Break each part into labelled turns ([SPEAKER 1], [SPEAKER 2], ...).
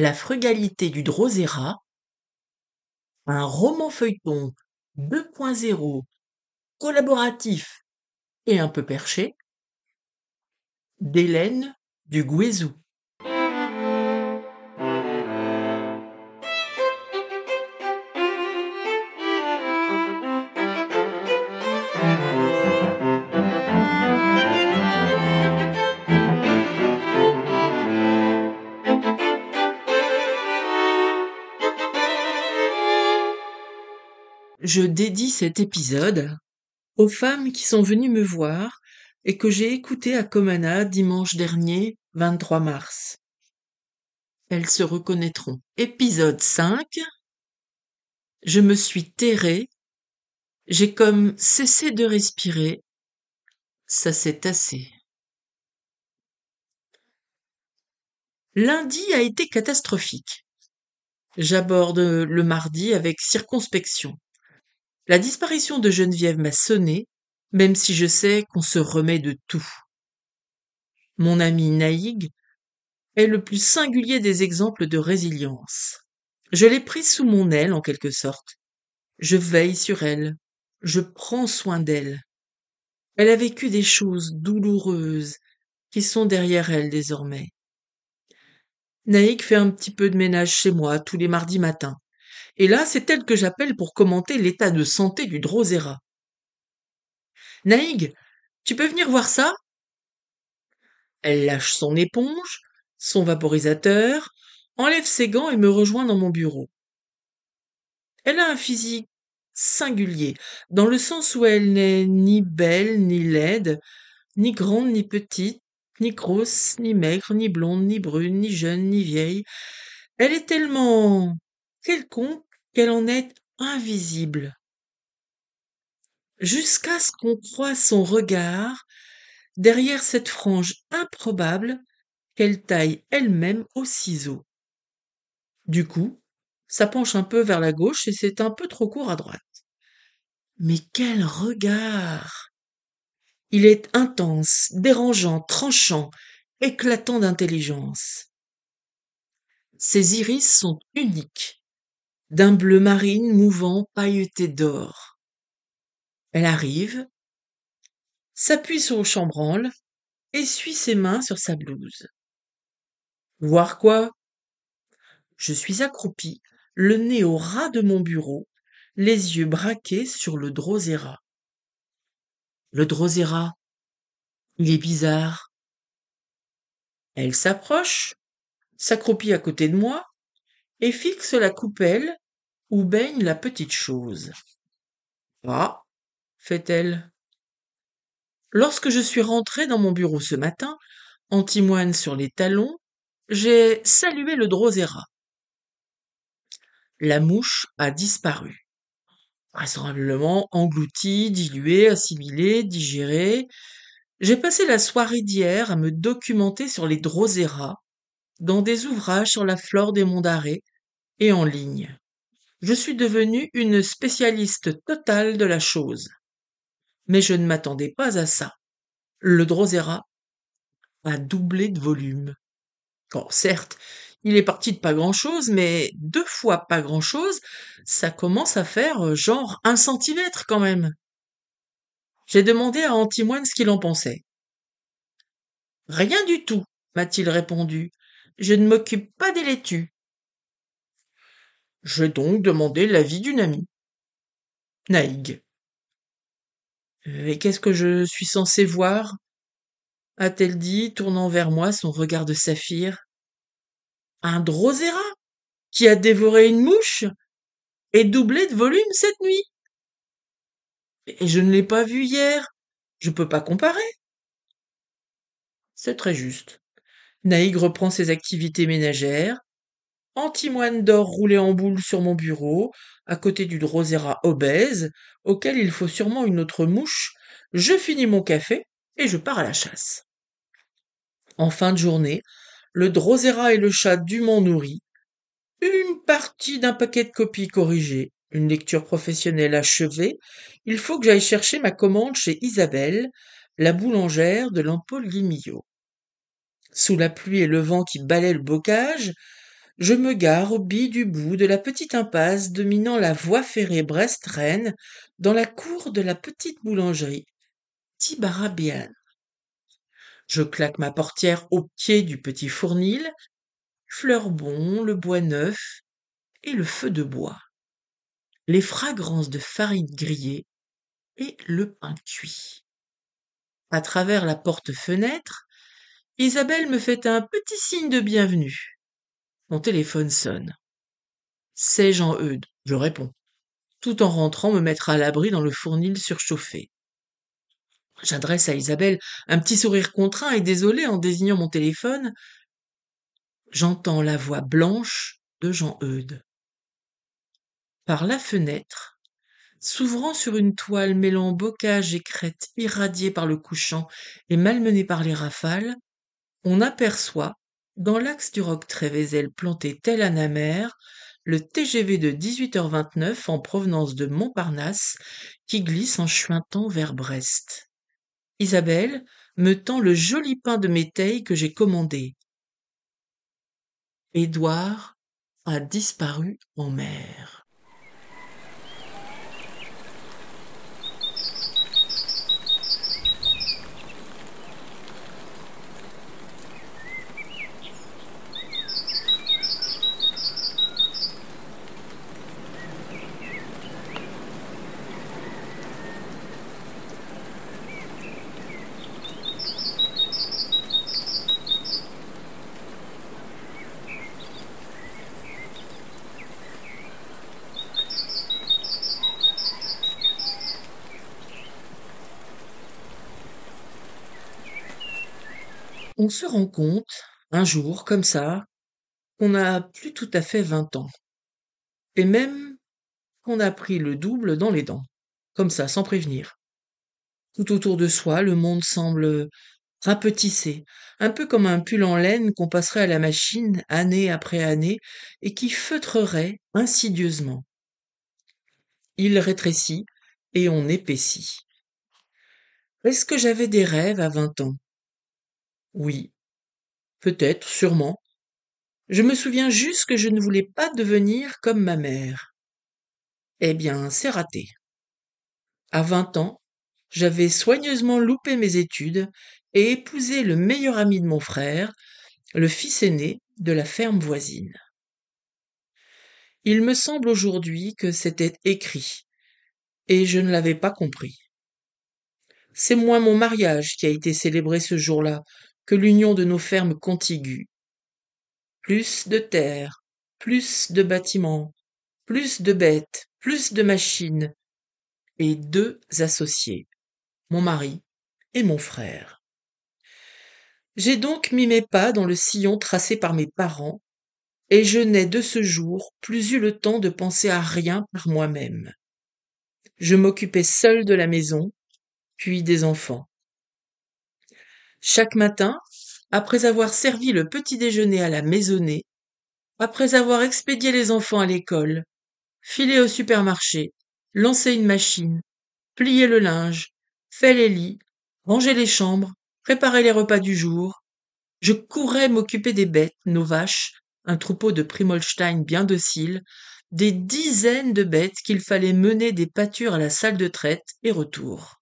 [SPEAKER 1] La frugalité du Drosera, un roman feuilleton 2.0, collaboratif et un peu perché, d'Hélène du Guézou. Je dédie cet épisode aux femmes qui sont venues me voir et que j'ai écoutées à Comana dimanche dernier, 23 mars. Elles se reconnaîtront. Épisode 5. Je me suis terrée. J'ai comme cessé de respirer. Ça s'est tassé. Lundi a été catastrophique. J'aborde le mardi avec circonspection. La disparition de Geneviève m'a sonné, même si je sais qu'on se remet de tout. Mon amie Naïg est le plus singulier des exemples de résilience. Je l'ai prise sous mon aile, en quelque sorte. Je veille sur elle. Je prends soin d'elle. Elle a vécu des choses douloureuses qui sont derrière elle désormais. Naïg fait un petit peu de ménage chez moi tous les mardis matins. Et là, c'est elle que j'appelle pour commenter l'état de santé du Drosera. Naïg, tu peux venir voir ça? Elle lâche son éponge, son vaporisateur, enlève ses gants et me rejoint dans mon bureau. Elle a un physique singulier, dans le sens où elle n'est ni belle, ni laide, ni grande, ni petite, ni grosse, ni maigre, ni blonde, ni brune, ni jeune, ni vieille. Elle est tellement quelconque qu'elle en est invisible. Jusqu'à ce qu'on croise son regard derrière cette frange improbable qu'elle taille elle-même au ciseau. Du coup, ça penche un peu vers la gauche et c'est un peu trop court à droite. Mais quel regard! Il est intense, dérangeant, tranchant, éclatant d'intelligence. Ses iris sont uniques, d'un bleu marine mouvant pailleté d'or. Elle arrive, s'appuie sur le chambranle, essuie ses mains sur sa blouse. Voir quoi? Je suis accroupie, le nez au ras de mon bureau, les yeux braqués sur le Drosera. Le Drosera, il est bizarre. Elle s'approche, s'accroupit à côté de moi et fixe la coupelle où baigne la petite chose. Ah, fait-elle. Lorsque je suis rentrée dans mon bureau ce matin, antimoine sur les talons, j'ai salué le Drosera. La mouche a disparu. Vraisemblablement engloutie, diluée, assimilée, digérée. J'ai passé la soirée d'hier à me documenter sur les Drosera, dans des ouvrages sur la flore des monts d'Arrée et en ligne. Je suis devenue une spécialiste totale de la chose. Mais je ne m'attendais pas à ça. Le Drosera a doublé de volume. Bon, certes, il est parti de pas grand-chose, mais 2 fois pas grand-chose, ça commence à faire genre 1 centimètre quand même. J'ai demandé à Antimoine ce qu'il en pensait. Rien du tout, m'a-t-il répondu. Je ne m'occupe pas des laitues. J'ai donc demandé l'avis d'une amie. Naïg. Et qu'est-ce que je suis censé voir? A-t-elle dit, tournant vers moi son regard de saphir. Un Drosera qui a dévoré une mouche et doublé de volume cette nuit. Et je ne l'ai pas vu hier. Je peux pas comparer. C'est très juste. Naïg reprend ses activités ménagères. Antimoine dort roulé en boule sur mon bureau, à côté du Drosera obèse, auquel il faut sûrement une autre mouche. Je finis mon café et je pars à la chasse. En fin de journée, le Drosera et le chat dûment nourris, une partie d'un paquet de copies corrigées, une lecture professionnelle achevée, il faut que j'aille chercher ma commande chez Isabelle, la boulangère de l'Empolle Guimillot. Sous la pluie et le vent qui balaient le bocage, je me gare au biais du bout de la petite impasse dominant la voie ferrée Brest-Rennes, dans la cour de la petite boulangerie Tibarabéane. Je claque ma portière au pied du petit fournil, Fleurbon, le bois neuf et le feu de bois, les fragrances de farine grillée et le pain cuit. À travers la porte-fenêtre, Isabelle me fait un petit signe de bienvenue. Mon téléphone sonne. C'est Jean-Eudes, je réponds, tout en rentrant me mettre à l'abri dans le fournil surchauffé. J'adresse à Isabelle un petit sourire contraint et désolé en désignant mon téléphone. J'entends la voix blanche de Jean-Eudes. Par la fenêtre, s'ouvrant sur une toile mêlant bocage et crête irradiée par le couchant et malmenée par les rafales, on aperçoit, dans l'axe du roc Trévézel planté tel un amer, le TGV de 18h29 en provenance de Montparnasse qui glisse en chuintant vers Brest. Isabelle me tend le joli pain de méteille que j'ai commandé. Édouard a disparu en mer. On se rend compte, un jour, comme ça, qu'on n'a plus tout à fait 20 ans. Et même qu'on a pris le double dans les dents. Comme ça, sans prévenir. Tout autour de soi, le monde semble rapetissé, un peu comme un pull en laine qu'on passerait à la machine année après année et qui feutrerait insidieusement. Il rétrécit et on épaissit. Est-ce que j'avais des rêves à 20 ans? Oui, peut-être, sûrement. Je me souviens juste que je ne voulais pas devenir comme ma mère. Eh bien, c'est raté. À 20 ans, j'avais soigneusement loupé mes études et épousé le meilleur ami de mon frère, le fils aîné de la ferme voisine. Il me semble aujourd'hui que c'était écrit, et je ne l'avais pas compris. C'est moins mon mariage qui a été célébré ce jour-là que l'union de nos fermes contiguës. Plus de terre, plus de bâtiments, plus de bêtes, plus de machines, et 2 associés, mon mari et mon frère. J'ai donc mis mes pas dans le sillon tracé par mes parents, et je n'ai de ce jour plus eu le temps de penser à rien par moi-même. Je m'occupais seule de la maison, puis des enfants. Chaque matin, après avoir servi le petit déjeuner à la maisonnée, après avoir expédié les enfants à l'école, filé au supermarché, lancé une machine, plié le linge, fait les lits, rangé les chambres, préparé les repas du jour, je courais m'occuper des bêtes, nos vaches, un troupeau de Primolstein bien docile, des dizaines de bêtes qu'il fallait mener des pâtures à la salle de traite et retour.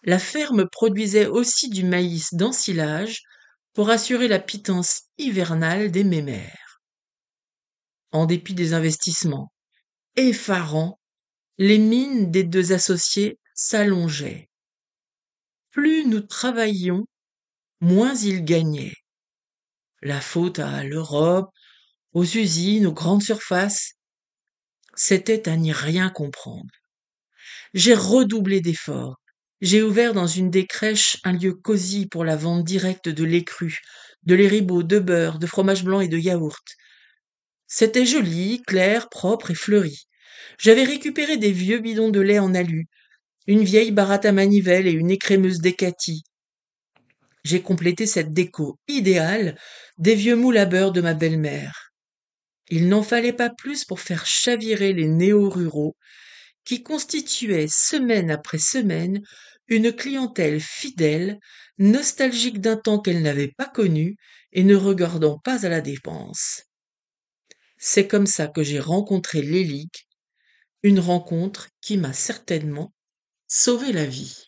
[SPEAKER 1] La ferme produisait aussi du maïs d'ensilage pour assurer la pitance hivernale des mémères. En dépit des investissements effarants, les mines des 2 associés s'allongeaient. Plus nous travaillions, moins ils gagnaient. La faute à l'Europe, aux usines, aux grandes surfaces, c'était à n'y rien comprendre. J'ai redoublé d'efforts. J'ai ouvert dans une des crèches un lieu cosy pour la vente directe de lait cru, de lait ribot, de beurre, de fromage blanc et de yaourt. C'était joli, clair, propre et fleuri. J'avais récupéré des vieux bidons de lait en alu, une vieille baratte à manivelle et une écrémeuse Décati. J'ai complété cette déco idéale des vieux moules à beurre de ma belle-mère. Il n'en fallait pas plus pour faire chavirer les néo-ruraux qui constituaient semaine après semaine une clientèle fidèle, nostalgique d'un temps qu'elle n'avait pas connu et ne regardant pas à la dépense. C'est comme ça que j'ai rencontré Lélig, une rencontre qui m'a certainement sauvé la vie.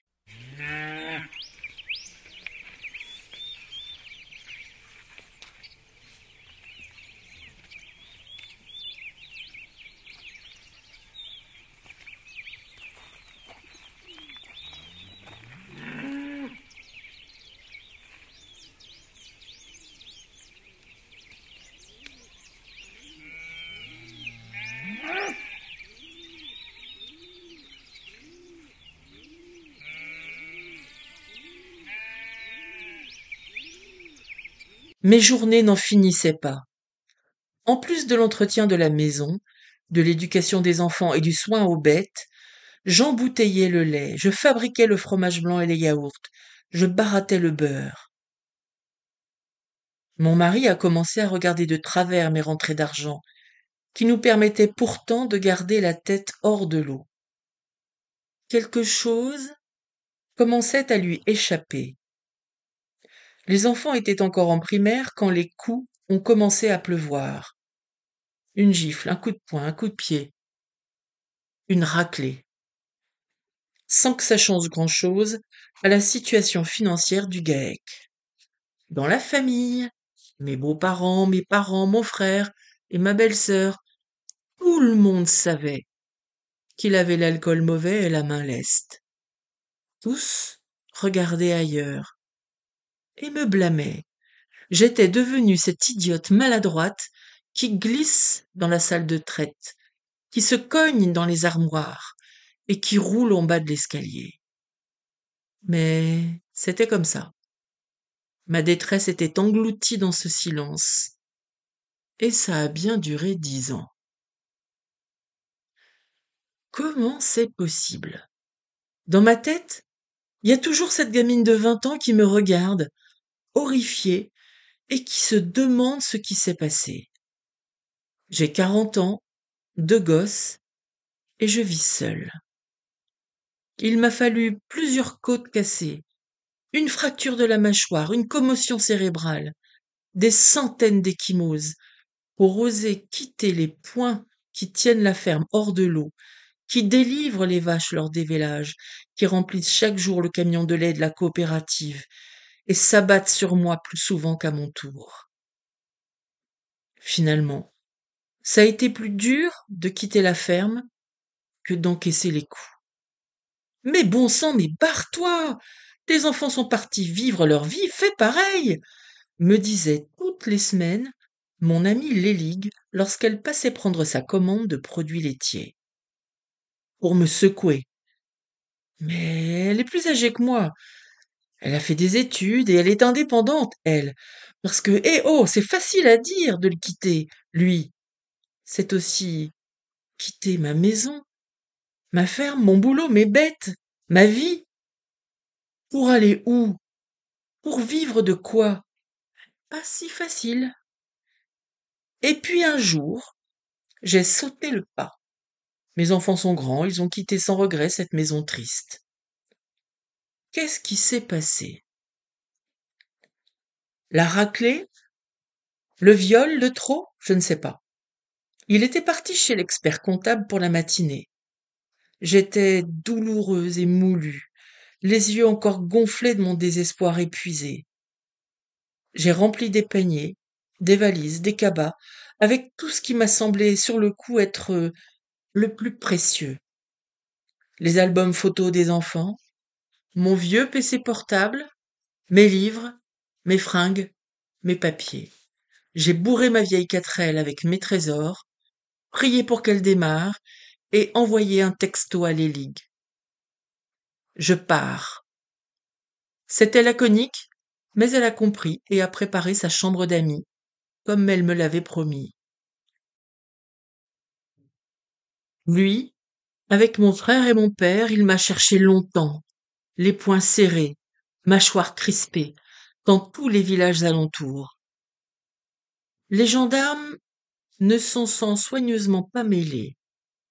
[SPEAKER 1] Mes journées n'en finissaient pas. En plus de l'entretien de la maison, de l'éducation des enfants et du soin aux bêtes, j'embouteillais le lait, je fabriquais le fromage blanc et les yaourts, je barattais le beurre. Mon mari a commencé à regarder de travers mes rentrées d'argent, qui nous permettaient pourtant de garder la tête hors de l'eau. Quelque chose commençait à lui échapper. Les enfants étaient encore en primaire quand les coups ont commencé à pleuvoir. Une gifle, un coup de poing, un coup de pied, une raclée. Sans que ça change grand-chose à la situation financière du GAEC. Dans la famille, mes beaux-parents, mes parents, mon frère et ma belle-sœur, tout le monde savait qu'il avait l'alcool mauvais et la main leste. Tous regardaient ailleurs et me blâmaient. J'étais devenue cette idiote maladroite qui glisse dans la salle de traite, qui se cogne dans les armoires et qui roule en bas de l'escalier. Mais c'était comme ça. Ma détresse était engloutie dans ce silence. Et ça a bien duré 10 ans. Comment c'est possible? Dans ma tête, il y a toujours cette gamine de 20 ans qui me regarde, horrifiée, et qui se demande ce qui s'est passé. J'ai 40 ans, 2 gosses, et je vis seule. Il m'a fallu plusieurs côtes cassées, une fracture de la mâchoire, une commotion cérébrale, des centaines d'échymoses pour oser quitter les poings qui tiennent la ferme hors de l'eau, qui délivrent les vaches lors des vélages, qui remplissent chaque jour le camion de lait de la coopérative et s'abattent sur moi plus souvent qu'à mon tour. Finalement, ça a été plus dur de quitter la ferme que d'encaisser les coups. Mais bon sang, mais barre-toi! Tes enfants sont partis vivre leur vie, fais pareil! Me disait toutes les semaines mon amie Lélig lorsqu'elle passait prendre sa commande de produits laitiers. Pour me secouer. Mais elle est plus âgée que moi. Elle a fait des études et elle est indépendante, elle. Parce que, eh oh, c'est facile à dire de le quitter, lui. C'est aussi quitter ma maison, ma ferme, mon boulot, mes bêtes, ma vie. Pour aller où? Pour vivre de quoi? Pas si facile. Et puis un jour, j'ai sauté le pas. Mes enfants sont grands, ils ont quitté sans regret cette maison triste. Qu'est-ce qui s'est passé? La raclée? Le viol? Le trot? Je ne sais pas. Il était parti chez l'expert comptable pour la matinée. J'étais douloureuse et moulue, les yeux encore gonflés de mon désespoir épuisé. J'ai rempli des paniers, des valises, des cabas, avec tout ce qui m'a semblé sur le coup être le plus précieux. Les albums photos des enfants, mon vieux PC portable, mes livres, mes fringues, mes papiers. J'ai bourré ma vieille 4L avec mes trésors, prié pour qu'elle démarre et envoyé un texto à Lélig. Je pars. C'était laconique, mais elle a compris et a préparé sa chambre d'amis, comme elle me l'avait promis. Lui, avec mon frère et mon père, il m'a cherché longtemps, les poings serrés, mâchoire crispée, dans tous les villages alentours. Les gendarmes ne s'en sont soigneusement pas mêlés.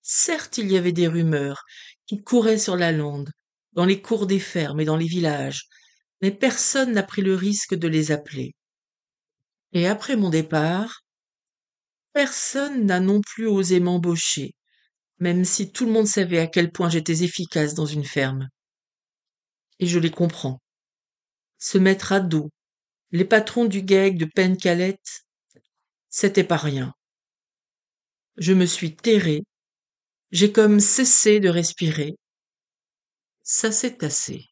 [SPEAKER 1] Certes, il y avait des rumeurs qui couraient sur la lande, dans les cours des fermes et dans les villages, mais personne n'a pris le risque de les appeler. Et après mon départ, personne n'a non plus osé m'embaucher, même si tout le monde savait à quel point j'étais efficace dans une ferme. Et je les comprends. Se mettre à dos les patrons du GEG de Pencalet, c'était pas rien. Je me suis terrée, j'ai comme cessé de respirer. Ça s'est tassé.